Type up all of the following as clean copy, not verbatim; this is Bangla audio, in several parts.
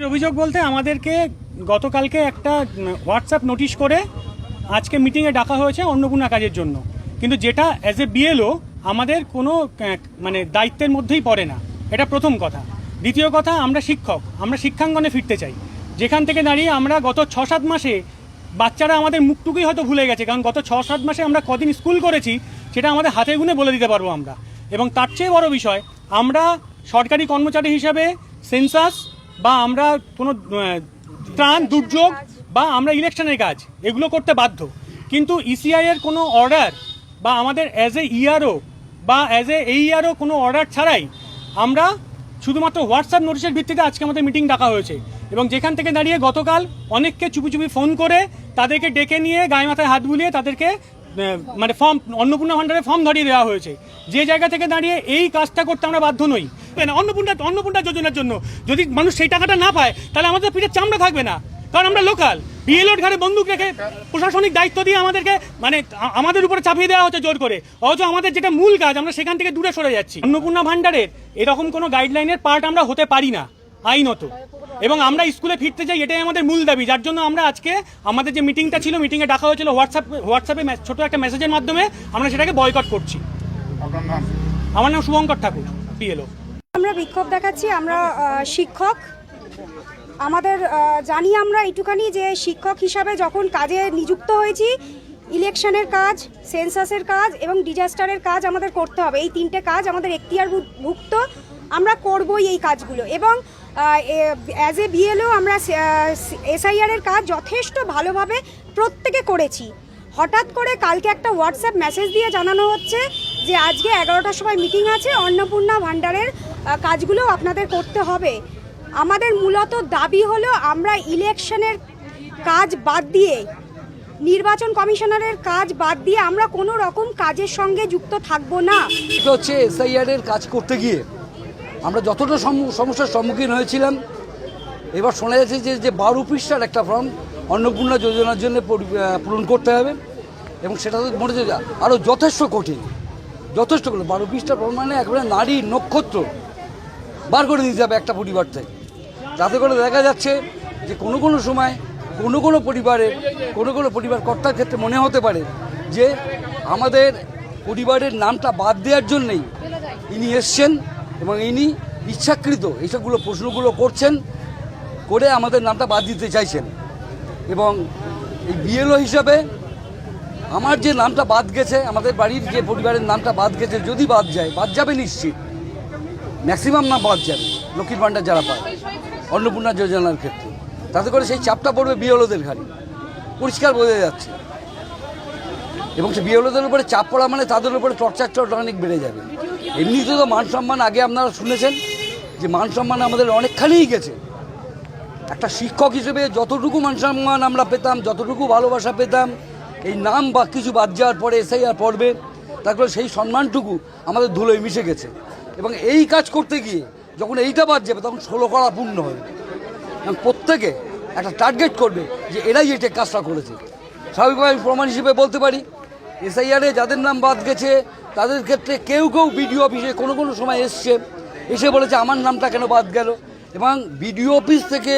অভিযোগ বলতে আমাদেরকে গতকালকে একটা হোয়াটসঅ্যাপ নোটিশ করে আজকে মিটিংয়ে ডাকা হয়েছে অন্নপূর্ণা কাজের জন্য, কিন্তু যেটা অ্যাজ এ বিএলও আমাদের কোনো মানে দায়িত্বের মধ্যেই পড়ে না। এটা প্রথম কথা। দ্বিতীয় কথা, আমরা শিক্ষক, আমরা শিক্ষাঙ্গনে ফিরতে চাই, যেখান থেকে দাঁড়িয়ে আমরা গত 6-7 মাসে বাচ্চারা আমাদের মুখটুকুই হয়তো ভুলে গেছে, কারণ গত 6-7 মাসে আমরা কদিন স্কুল করেছি সেটা আমাদের হাতে গুনে বলে দিতে পারবো আমরা। এবং তার চেয়ে বড় বিষয়, আমরা সরকারি কর্মচারী হিসাবে সেন্সাস বা আমরা কোনো ত্রাণ দুর্যোগ বা আমরা ইলেকশনের কাজ এগুলো করতে বাধ্য, কিন্তু ইসিআইয়ের কোনো অর্ডার বা আমাদের অ্যাজ এ ইআরও বা অ্যাজ এ এইআরও কোনো অর্ডার ছাড়াই আমরা শুধুমাত্র হোয়াটসঅ্যাপ নোটিশের ভিত্তিতে আজকে আমাদের মিটিং ডাকা হয়েছে। এবং যেখান থেকে দাঁড়িয়ে গতকাল অনেককে চুপি চুপি ফোন করে তাদেরকে ডেকে নিয়ে গায়ে মাথায় হাত বুলিয়ে তাদেরকে মানে ফর্ম, অন্নপূর্ণা ভাণ্ডারে ফর্ম ধরিয়ে দেওয়া হয়েছে। যে জায়গা থেকে দাঁড়িয়ে এই কাজটা করতে আমরা বাধ্য নই। অন্নপূর্ণা যোজনার জন্য যদি মানুষ সেই টাকাটা না পায় তাহলে আমাদের পিঠের চামড়া থাকবে না, কারণ আমরা লোকাল। বিএলওর ঘাড়ে বন্দুক রেখে প্রশাসনিক দায়িত্ব দিয়ে আমাদেরকে মানে আমাদের উপরে চাপিয়ে দেওয়া হচ্ছে জোর করে, অথচ আমাদের যেটা মূল কাজ আমরা সেখান থেকে দূরে সরে যাচ্ছি। অন্নপূর্ণা ভাণ্ডারের এরকম কোনো গাইডলাইনের পার্ট আমরা হতে পারি না আইনত, এবং আমরা স্কুলে ফিরতে চাই, এটাই আমাদের মূল দাবি। যার জন্য আমরা আজকে আমাদের যে মিটিংটা ছিল, মিটিংয়ে ডাকা হয়েছিল হোয়াটসঅ্যাপে ছোট একটা মেসেজের মাধ্যমে আমরা সেটাকে বয়কট করছি। আমার নাম শুভঙ্কর ঠাকুর, বিএলও। আমরা বিক্ষোভ দেখাচ্ছি, আমরা শিক্ষক। আমাদের জানি আমরা এইটুখানি যে শিক্ষক হিসাবে যখন কাজে নিযুক্ত হয়েছি, ইলেকশনের কাজ, সেন্সাসের কাজ এবং ডিজাস্টারের কাজ আমাদের করতে হবে। এই তিনটে কাজ আমাদের এখতিয়ারভুক্ত, আমরা করবই এই কাজগুলো। এবং অ্যাজ এ বিএলও আমরা এসআইআরের কাজ যথেষ্ট ভালোভাবে প্রত্যেকে করেছি। হঠাৎ করে কালকে একটা হোয়াটসঅ্যাপ মেসেজ দিয়ে জানানো হচ্ছে যে আজকে 11টার সময় মিটিং আছে, অন্নপূর্ণা ভাণ্ডারের কাজগুলো আপনাদের করতে হবে। আমাদের মূলত দাবি হলো আমরা ইলেকশনের কাজ বাদ দিয়ে, নির্বাচন কমিশনারের কাজ বাদ দিয়ে আমরা কোনো রকম কাজের সঙ্গে যুক্ত থাকবো না। এটা হচ্ছে এসআইআরের কাজ করতে গিয়ে আমরা যতটা সমস্যার সম্মুখীন হয়েছিলাম, এবার শোনা যাচ্ছে যে 12 পৃষ্ঠার একটা ফর্ম অন্নপূর্ণা যোজনার জন্য পূরণ করতে হবে, এবং সেটা তো মনে হচ্ছে আরও যথেষ্ট কঠিন, যথেষ্ট কঠিন। 12 পৃষ্ঠার ফর্ম মানে একেবারে নারী নক্ষত্র বার করে দিতে হবে একটা পরিবার থেকে। তাতে করে দেখা যাচ্ছে যে কোনো সময় কোনো পরিবার কর্তার ক্ষেত্রে মনে হতে পারে যে আমাদের পরিবারের নামটা বাদ দেওয়ার জন্যই ইনি এসছেন এবং ইনি ইচ্ছাকৃত এইসবগুলো প্রশ্নগুলো করছেন, করে আমাদের নামটা বাদ দিতে চাইছেন। এবং এই বিএলও হিসাবে আমার যে নামটা বাদ গেছে, আমাদের বাড়ির যে পরিবারের নামটা বাদ গেছে, যদি বাদ যাবে নিশ্চিত, ম্যাক্সিমাম নাম বাদ যাবে লক্ষ্মীর ভাণ্ডার যারা পায় অন্নপূর্ণা যোজনার ক্ষেত্রে, তাতে করে সেই চাপটা পড়বে বিএলওদের ঘাড়ে, পরিষ্কার বোঝা যাচ্ছে। এবং সে বিএলওদের উপরে চাপ পড়া মানে তাদের উপরে টর্চারটা অনেক বেড়ে যাবে। এমনিতে তো মান সম্মান আগে আপনারা শুনেছেন যে মান সম্মান আমাদের অনেকখানিই গেছে। একটা শিক্ষক হিসেবে যতটুকু মান সম্মান আমরা পেতাম, যতটুকু ভালোবাসা পেতাম, এই নাম বা কিছু বাদ যাওয়ার পরে এসআইআর পড়বে, তারপরে সেই সম্মানটুকু আমাদের ধুলোয় মিশে গেছে। এবং এই কাজ করতে গিয়ে যখন এইটা বাদ যাবে তখন 16 করা পূর্ণ হবে। প্রত্যেকে একটা টার্গেট করবে যে এরাই এটা কাজটা করেছে। স্বাভাবিকভাবে প্রমাণ হিসেবে বলতে পারি, এসআইআরে যাদের নাম বাদ গেছে তাদের ক্ষেত্রে কেউ বিডিও অফিসে কোনো সময় এসে বলেছে আমার নামটা কেন বাদ গেল। এবং বিডিও অফিস থেকে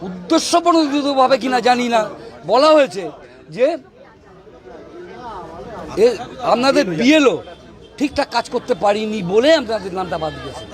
উদ্দেশ্যপ্রণোদিতভাবে কিনা জানি না, বলা হয়েছে যে আপনাদের বিএলও ঠিকঠাক কাজ করতে পারিনি বলে আপনাদের নামটা বাদ গেছে।